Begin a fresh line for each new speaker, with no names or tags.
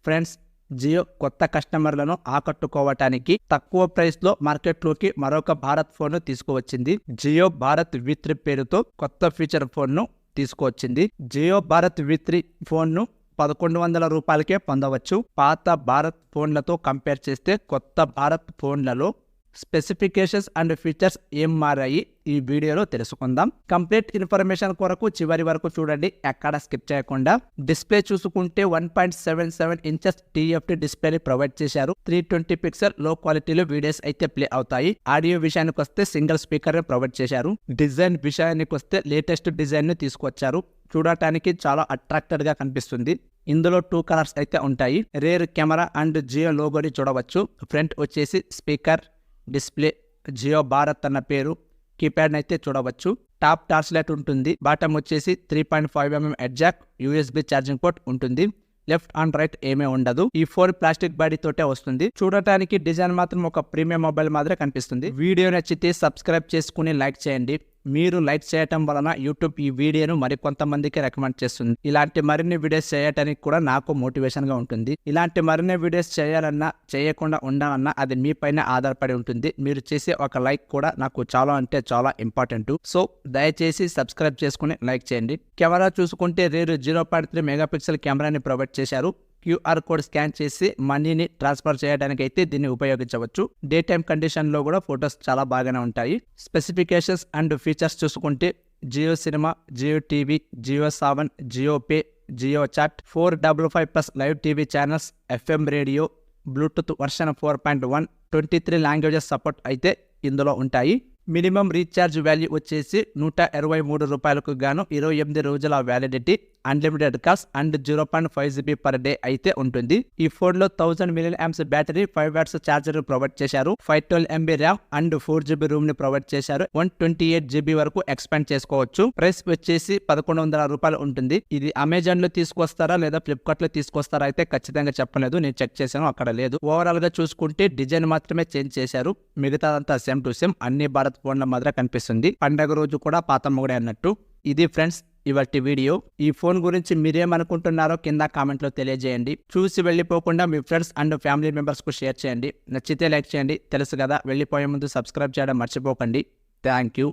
Friends, Jio కొత్త కస్టమర్లను ఆకట్టుకోవటానికి తక్కువ ప్రైస్ లో మార్కెట్లోకి మరొక భారత్ ఫోన్ తీసుకువచ్చింది. జియో భారత్ V3 పేరుతో కొత్త ఫీచర్ ఫోన్ ను తీసుకువచ్చింది. జియో భారత్ V3 ఫోన్ ను 1100 రూపాయలకే పొందవచ్చు. పాత భారత్ ఫోన్లతో కంపేర్ చేస్తే కొత్త భారత్ ఫోన్లలో స్పెసిఫికేషన్స్ అండ్ ఫీచర్స్ ఏం మారాయి ఈ వీడియోలో తెలుసుకుందాం. కంప్లీట్ ఇన్ఫర్మేషన్ కొరకు చివరి వరకు చూడండి, ఎక్కడ స్కిప్ చేయకుండా. డిస్ప్లే చూసుకుంటే 1.77 ఇంచెస్ TFT డిస్ప్లేని ప్రొవైడ్ చేశారు. 320 పిక్సెల్ లో క్వాలిటీలో వీడియోస్ అయితే ప్లే అవుతాయి. ఆడియో విషయానికి వస్తే సింగిల్ స్పీకర్ ప్రొవైడ్ చేశారు. డిజైన్ విషయానికి వస్తే లేటెస్ట్ డిజైన్ ని తీసుకొచ్చారు. చూడటానికి చాలా అట్రాక్టెడ్ గా కనిపిస్తుంది. ఇందులో 2 కలర్స్ అయితే ఉంటాయి. రేర్ కెమెరా అండ్ జియో లోగోని చూడవచ్చు. ఫ్రంట్ వచ్చేసి స్పీకర్, డిస్ప్లే, జియో భారత్ అన్న పేరు, కీప్యాడ్ అయితే చూడవచ్చు. టాప్ టార్చ్ లైట్ ఉంటుంది. బాటమ్ వచ్చేసి 3.5mm head Jack, USB charging port ఉంటుంది. లెఫ్ట్ అండ్ రైట్ ఏమీ ఉండదు. ఈ ఫోన్ ప్లాస్టిక్ బాడీ తోటే వస్తుంది. చూడటానికి డిజైన్ మాత్రం ఒక ప్రీమియం మొబైల్ మాదిరే కనిపిస్తుంది. వీడియో నచ్చితే సబ్స్క్రైబ్ చేసుకుని లైక్ చేయండి. మీరు లైక్ చేయటం వలన యూట్యూబ్ ఈ వీడియోను మరికొంతమందికి రికమెండ్ చేస్తుంది. ఇలాంటి మరిన్ని వీడియోస్ చేయడానికి కూడా నాకు మోటివేషన్ గా ఉంటుంది. ఇలాంటి మరిన్ని వీడియోస్ చేయాలన్నా చేయకుండా ఉండాలన్నా అది మీ పైన ఆధారపడి ఉంటుంది. మీరు చేసే ఒక లైక్ కూడా నాకు చాలా అంటే చాలా ఇంపార్టెంట్. సో దయచేసి సబ్స్క్రైబ్ చేసుకుని లైక్ చేయండి. కెమెరా చూసుకుంటే రేరు 0.3 మెగాపిక్సెల్ కెమెరాని ప్రొవైడ్ చేశారు. QR కోడ్ స్కాన్ చేసి మనీని ట్రాన్స్ఫర్ చేయడానికి అయితే దీన్ని ఉపయోగించవచ్చు. డే టైమ్ కండిషన్ లో కూడా ఫొటోస్ చాలా బాగానే ఉంటాయి. స్పెసిఫికేషన్స్ అండ్ ఫీచర్స్ చూసుకుంటే Jio cinema, Jio TV, Jio Saavn, Jio pay, Jio chat, 455+ live TV channels, FM radio, Bluetooth version 4.1, 23 languages support అయితే ఇందులో ఉంటాయి. మినిమం రీఛార్జ్ వాల్యూ వచ్చేసి 123 రూపాయలకు గాను 28 రోజుల validity, unlimited calls and 0.5 GB per day అయితే ఉంటుంది. ఈ ఫోన్ లో 1000 mAh battery, 5 watts charger provide చేశారు. 512 MB RAM and 4 GB ROM ని ప్రొవైడ్ చేశారు. 128 GB వరకు ఎక్స్పాండ్ చేసుకోవచ్చు. ప్రైస్ వచ్చేసి 1100 రూపాయలు ఉంటుంది. ఇది అమెజాన్ లో తీసుకొస్తారా లేదా ఫ్లిప్కార్ట్ లో తీసుకొస్తారా అయితే ఖచ్చితంగా చెప్పలేదు. నేను చెక్ చేశాను, అక్కడ లేదు. ఓవరాల్ గా చూసుకుంటే డిజైన్ మాత్రమే చేంజ్ చేశారు. మిగతాదంతా సేమ్ టు సేమ్ అన్ని భారత్ ఫోన్ల మాదిరి కనిపిస్తుంది. పండగ రోజు కూడా పాత మొగుడే అన్నట్టు. ఇది ఫ్రెండ్స్ ఇవాల్టి వీడియో. ఈ ఫోన్ గురించి మీరేమనుకుంటున్నారో కింద కామెంట్ లో తెలియజేయండి. చూసి వెళ్ళిపోకుండా మీ ఫ్రెండ్స్ అండ్ ఫ్యామిలీ మెంబర్స్ కు షేర్ చేయండి. నచ్చితే లైక్ చేయండి. తెలుసు కదా, వెళ్ళిపోయే ముందు సబ్స్క్రైబ్ చేయడం మర్చిపోకండి. Thank you.